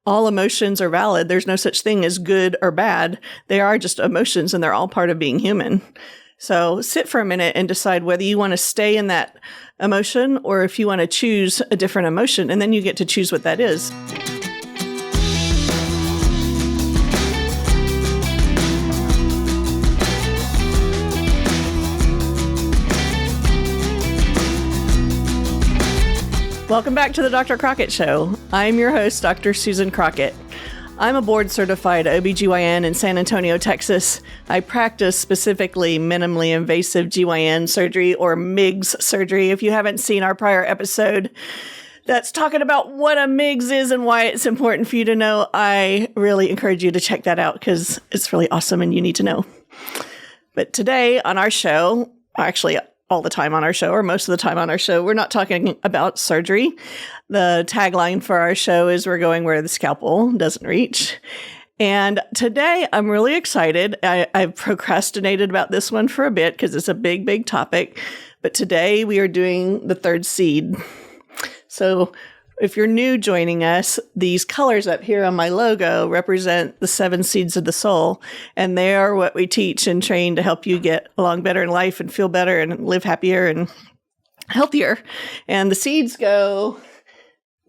all emotions are valid. There's no such thing as good or bad. They are just emotions, and they're all part of being human. So sit for a minute and decide whether you want to stay in that emotion or if you want to choose a different emotion, and then you get to choose what that is. Welcome back to the Dr. Crockett Show. I'm your host, Dr. Susan Crockett. I'm a board-certified OBGYN in San Antonio, Texas. I practice specifically minimally invasive GYN surgery, or MIGS surgery. If you haven't seen our prior episode that's talking about what a MIGS is and why it's important for you to know, I really encourage you to check that out because it's really awesome and you need to know. But today on our show, actually all the time on our show, or most of the time on our show, we're not talking about surgery. The tagline for our show is we're going where the scalpel doesn't reach. And today I'm really excited. I've procrastinated about this one for a bit because it's a big, big topic. But today we are doing the third seed. So if you're new joining us, these colors up here on my logo represent the 7 seeds of the soul, and they are what we teach and train to help you get along better in life and feel better and live happier and healthier. And the seeds go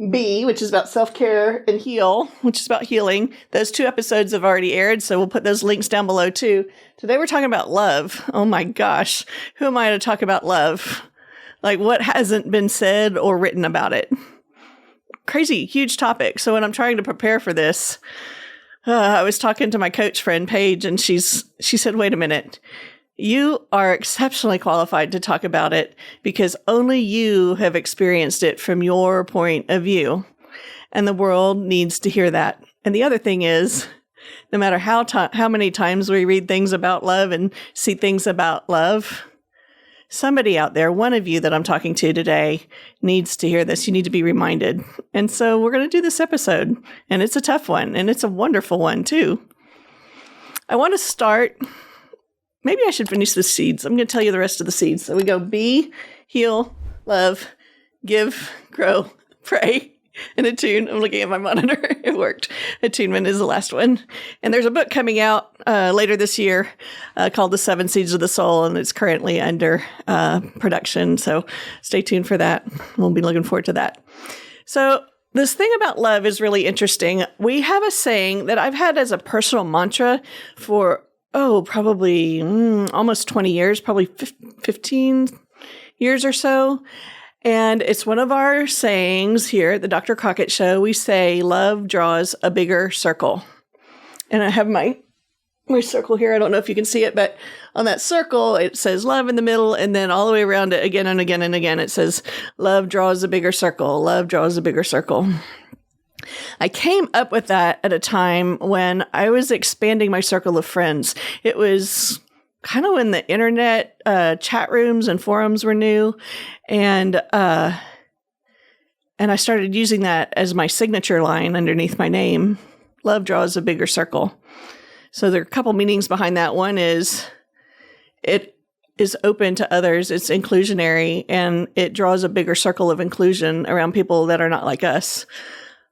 B, which is about self-care, and heal, which is about healing. Those 2 episodes have already aired, so we'll put those links down below too. Today we're talking about love. Oh my gosh, who am I to talk about love? Like, what hasn't been said or written about it? Crazy, huge topic. So when I'm trying to prepare for this, I was talking to my coach friend, Paige, and she said, wait a minute, you are exceptionally qualified to talk about it because only you have experienced it from your point of view. And the world needs to hear that. And the other thing is, no matter how many times we read things about love and see things about love, somebody out there, one of you that I'm talking to today, needs to hear this. You need to be reminded. And so we're going to do this episode, and it's a tough one, and it's a wonderful one too. I want to start, maybe I should finish the seeds. I'm going to tell you the rest of the seeds. So we go be, heal, love, give, grow, pray, and attune. I'm looking at my monitor. It worked. Attunement is the last one. And there's a book coming out later this year called The 7 Seeds of the Soul, and it's currently under production. So stay tuned for that. We'll be looking forward to that. So this thing about love is really interesting. We have a saying that I've had as a personal mantra for, probably almost 20 years, probably 15 years or so. And it's one of our sayings here at the Dr. Crockett Show. We say, love draws a bigger circle. And I have my circle here. I don't know if you can see it, but on that circle, it says love in the middle. And then all the way around it again and again and again, it says, love draws a bigger circle. Love draws a bigger circle. I came up with that at a time when I was expanding my circle of friends. It was kind of when the internet chat rooms and forums were new. And I started using that as my signature line underneath my name. Love draws a bigger circle. So there are a couple meanings behind that. One is it is open to others. It's inclusionary, and it draws a bigger circle of inclusion around people that are not like us.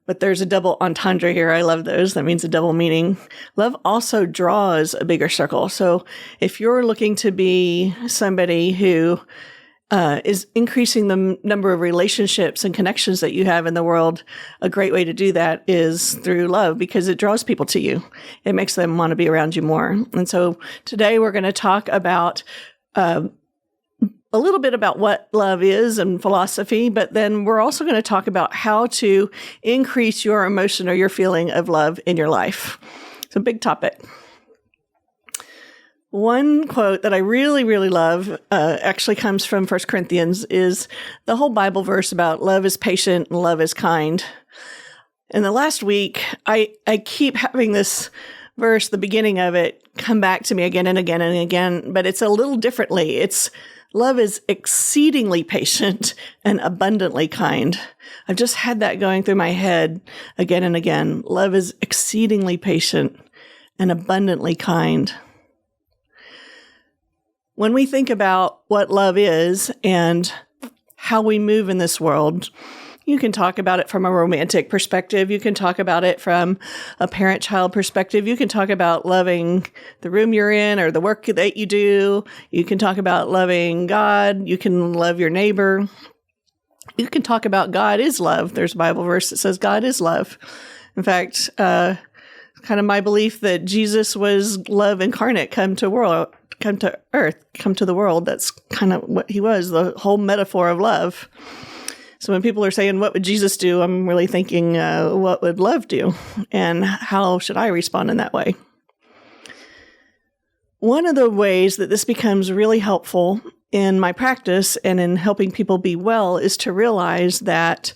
But there's a double entendre here. I love those. That means a double meaning. Love also draws a bigger circle. So if you're looking to be somebody who is increasing the number of relationships and connections that you have in the world, a great way to do that is through love, because it draws people to you. It makes them want to be around you more. And so today we're going to talk about a little bit about what love is and philosophy, but then we're also going to talk about how to increase your emotion or your feeling of love in your life. It's a big topic. One quote that I really, really love actually comes from 1 Corinthians, is the whole Bible verse about love is patient and love is kind. And the last week, I keep having this verse, the beginning of it, come back to me again and again and again, but it's a little differently. It's love is exceedingly patient and abundantly kind. I've just had that going through my head again and again. Love is exceedingly patient and abundantly kind. When we think about what love is and how we move in this world, You can talk about it from a romantic perspective. You can talk about it from a parent-child perspective. You can talk about loving the room you're in or the work that you do. You can talk about loving God. You can love your neighbor. You can talk about God is love. There's a Bible verse that says God is love. In fact, kind of my belief that Jesus was love incarnate, come to earth, come to the world. That's kind of what he was, the whole metaphor of love. So when people are saying, what would Jesus do? I'm really thinking, what would love do? And how should I respond in that way? One of the ways that this becomes really helpful in my practice and in helping people be well is to realize that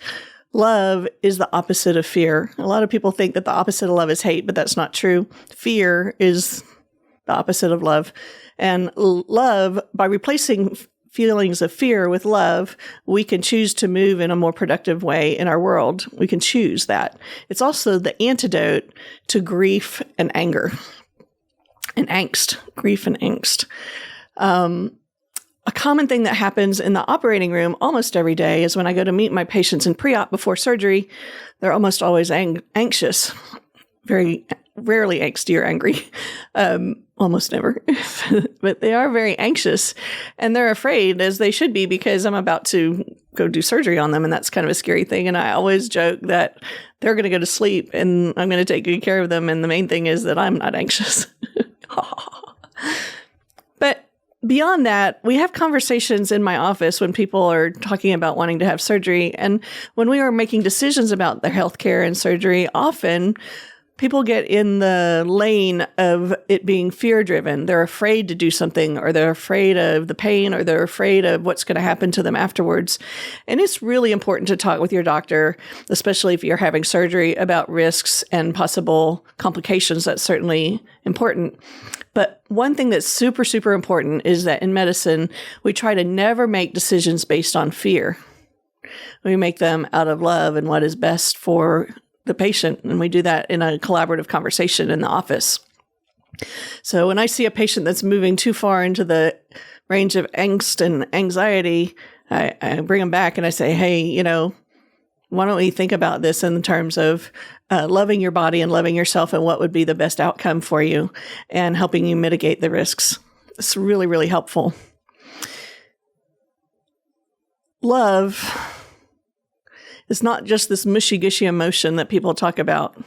love is the opposite of fear. A lot of people think that the opposite of love is hate, but that's not true. Fear is the opposite of love. And love, by replacing feelings of fear with love, we can choose to move in a more productive way in our world. We can choose that. It's also the antidote to grief and anger and angst, grief and angst. A common thing that happens in the operating room almost every day is when I go to meet my patients in pre-op before surgery, they're almost always anxious, very rarely angsty or angry, almost never, but they are very anxious and they're afraid, as they should be, because I'm about to go do surgery on them. And that's kind of a scary thing. And I always joke that they're going to go to sleep and I'm going to take good care of them. And the main thing is that I'm not anxious. But beyond that, we have conversations in my office when people are talking about wanting to have surgery. And when we are making decisions about their healthcare and surgery, often people get in the lane of it being fear-driven. They're afraid to do something, or they're afraid of the pain, or they're afraid of what's going to happen to them afterwards. And it's really important to talk with your doctor, especially if you're having surgery, about risks and possible complications. That's certainly important. But one thing that's super, super important is that in medicine, we try to never make decisions based on fear. We make them out of love and what is best for the patient. And we do that in a collaborative conversation in the office. So when I see a patient that's moving too far into the range of angst and anxiety, I bring them back and I say, hey, why don't we think about this in terms of loving your body and loving yourself and what would be the best outcome for you and helping you mitigate the risks. It's really, really helpful. Love is not just this mushy-gushy emotion that people talk about.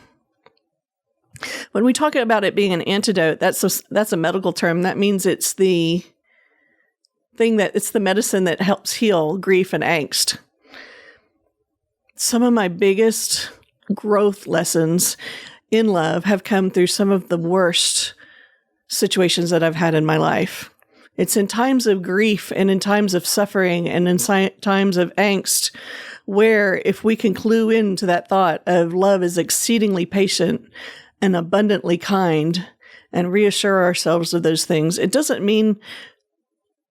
When we talk about it being an antidote, that's a medical term. That means it's the medicine that helps heal grief and angst. Some of my biggest growth lessons in love have come through some of the worst situations that I've had in my life. It's in times of grief and in times of suffering and in times of angst where, if we can clue into that thought of love is exceedingly patient and abundantly kind and reassure ourselves of those things, it doesn't mean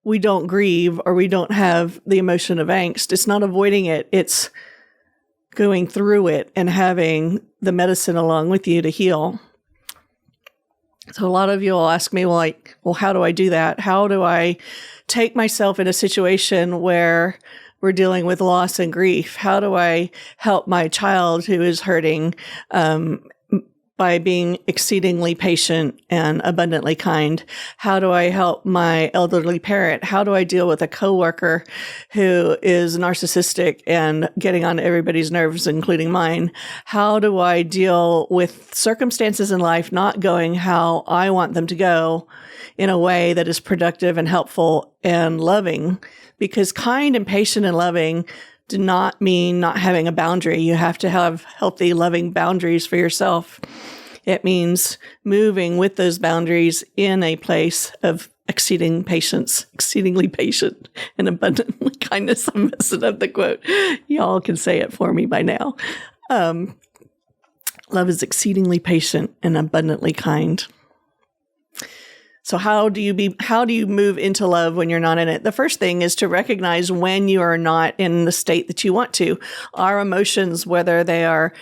we don't grieve or we don't have the emotion of angst. It's not avoiding it. It's going through it and having the medicine along with you to heal. So a lot of you will ask me, well, how do I do that? How do I take myself in a situation where we're dealing with loss and grief? How do I help my child who is hurting by being exceedingly patient and abundantly kind? How do I help my elderly parent? How do I deal with a coworker who is narcissistic and getting on everybody's nerves, including mine? How do I deal with circumstances in life not going how I want them to go in a way that is productive and helpful and loving? Because kind and patient and loving do not mean not having a boundary. You have to have healthy, loving boundaries for yourself. It means moving with those boundaries in a place of exceedingly patient and abundantly kindness. I'm messing up the quote. Y'all can say it for me by now. Love is exceedingly patient and abundantly kind. So how do you move into love when you're not in it? The first thing is to recognize when you are not in the state that you want to. Our emotions, whether they are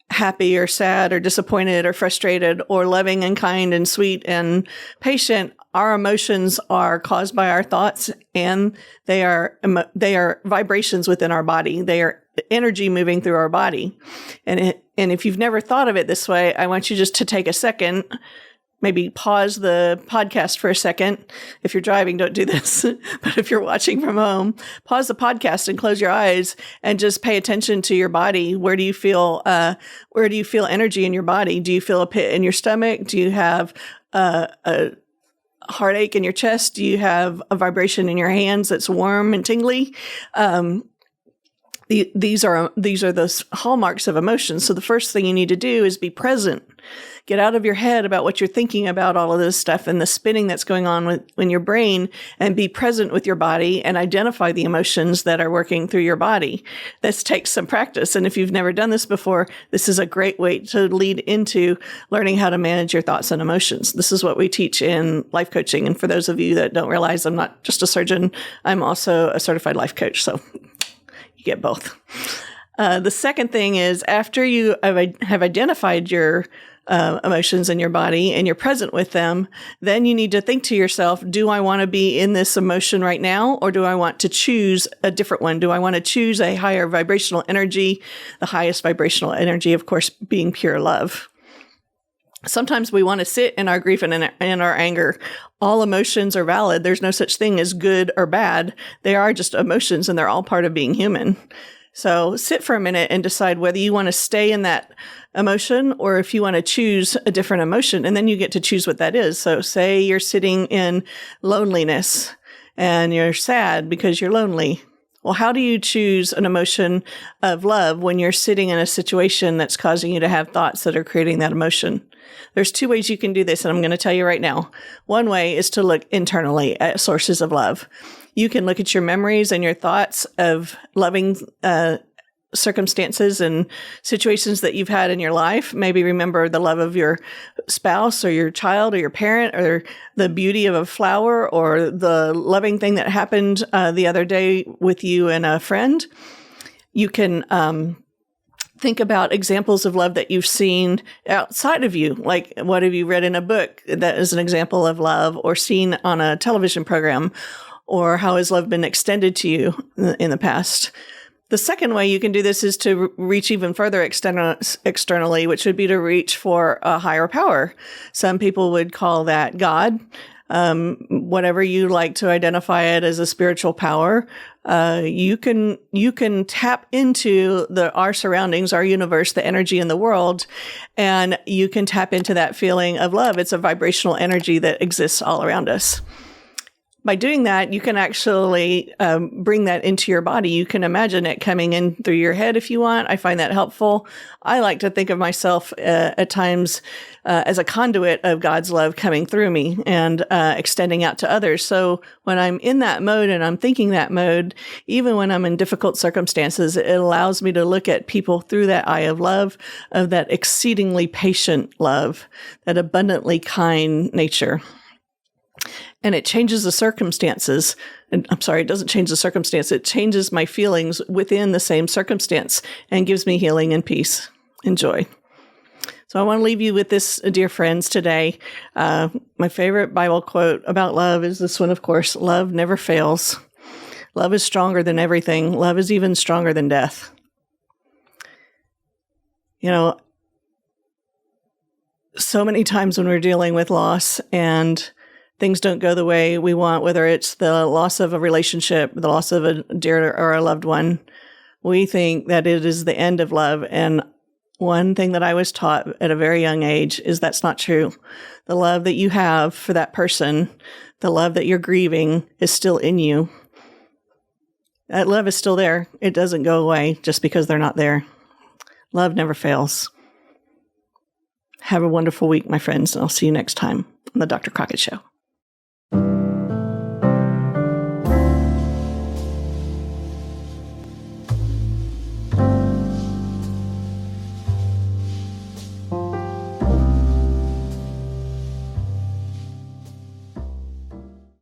happy or sad or disappointed or frustrated or loving and kind and sweet and patient, our emotions are caused by our thoughts, and they are vibrations within our body. They are energy moving through our body. And if you've never thought of it this way, I want you just to take a second, maybe pause the podcast for a second. If you're driving, don't do this. But if you're watching from home, pause the podcast and close your eyes and just pay attention to your body. Where do you feel energy in your body? Do you feel a pit in your stomach? Do you have a heartache in your chest? Do you have a vibration in your hands that's warm and tingly? These are those hallmarks of emotions. So the first thing you need to do is be present. Get out of your head about what you're thinking about all of this stuff and the spinning that's going on in your brain, and be present with your body and identify the emotions that are working through your body. This takes some practice. And if you've never done this before, this is a great way to lead into learning how to manage your thoughts and emotions. This is what we teach in life coaching. And for those of you that don't realize, I'm not just a surgeon, I'm also a certified life coach. So you get both. The second thing is, after you have identified your emotions in your body and you're present with them, then you need to think to yourself, do I want to be in this emotion right now, or do I want to choose a different one? Do I want to choose a higher vibrational energy? The highest vibrational energy, of course, being pure love. Sometimes we want to sit in our grief and in our anger. All emotions are valid. There's no such thing as good or bad. They are just emotions, and they're all part of being human. So sit for a minute and decide whether you want to stay in that emotion or if you want to choose a different emotion, and then you get to choose what that is. So say you're sitting in loneliness and you're sad because you're lonely. Well, how do you choose an emotion of love when you're sitting in a situation that's causing you to have thoughts that are creating that emotion? There's two ways you can do this, and I'm going to tell you right now. One way is to look internally at sources of love. You can look at your memories and your thoughts of loving circumstances and situations that you've had in your life. Maybe remember the love of your spouse or your child or your parent, or the beauty of a flower, or the loving thing that happened the other day with you and a friend. You can think about examples of love that you've seen outside of you. Like, what have you read in a book that is an example of love, or seen on a television program? Or how has love been extended to you in the past? The second way you can do this is to reach even further externally, which would be to reach for a higher power. Some people would call that God. Whatever you like to identify it as a spiritual power, you can tap into our surroundings, our universe, the energy in the world, and you can tap into that feeling of love. It's a vibrational energy that exists all around us. By doing that, you can actually bring that into your body. You can imagine it coming in through your head if you want. I find that helpful. I like to think of myself at times as a conduit of God's love coming through me and extending out to others. So when I'm in that mode and I'm thinking that mode, even when I'm in difficult circumstances, it allows me to look at people through that eye of love, of that exceedingly patient love, that abundantly kind nature. And it changes the circumstances. And I'm sorry, it doesn't change the circumstance. It changes my feelings within the same circumstance and gives me healing and peace and joy. So I want to leave you with this, dear friends, today. My favorite Bible quote about love is this one, of course: love never fails. Love is stronger than everything. Love is even stronger than death. You know, so many times when we're dealing with loss and things don't go the way we want, whether it's the loss of a relationship, the loss of a dear or a loved one, we think that it is the end of love. And one thing that I was taught at a very young age is that's not true. The love that you have for that person, the love that you're grieving, is still in you. That love is still there. It doesn't go away just because they're not there. Love never fails. Have a wonderful week, my friends, and I'll see you next time on the Dr. Crockett Show.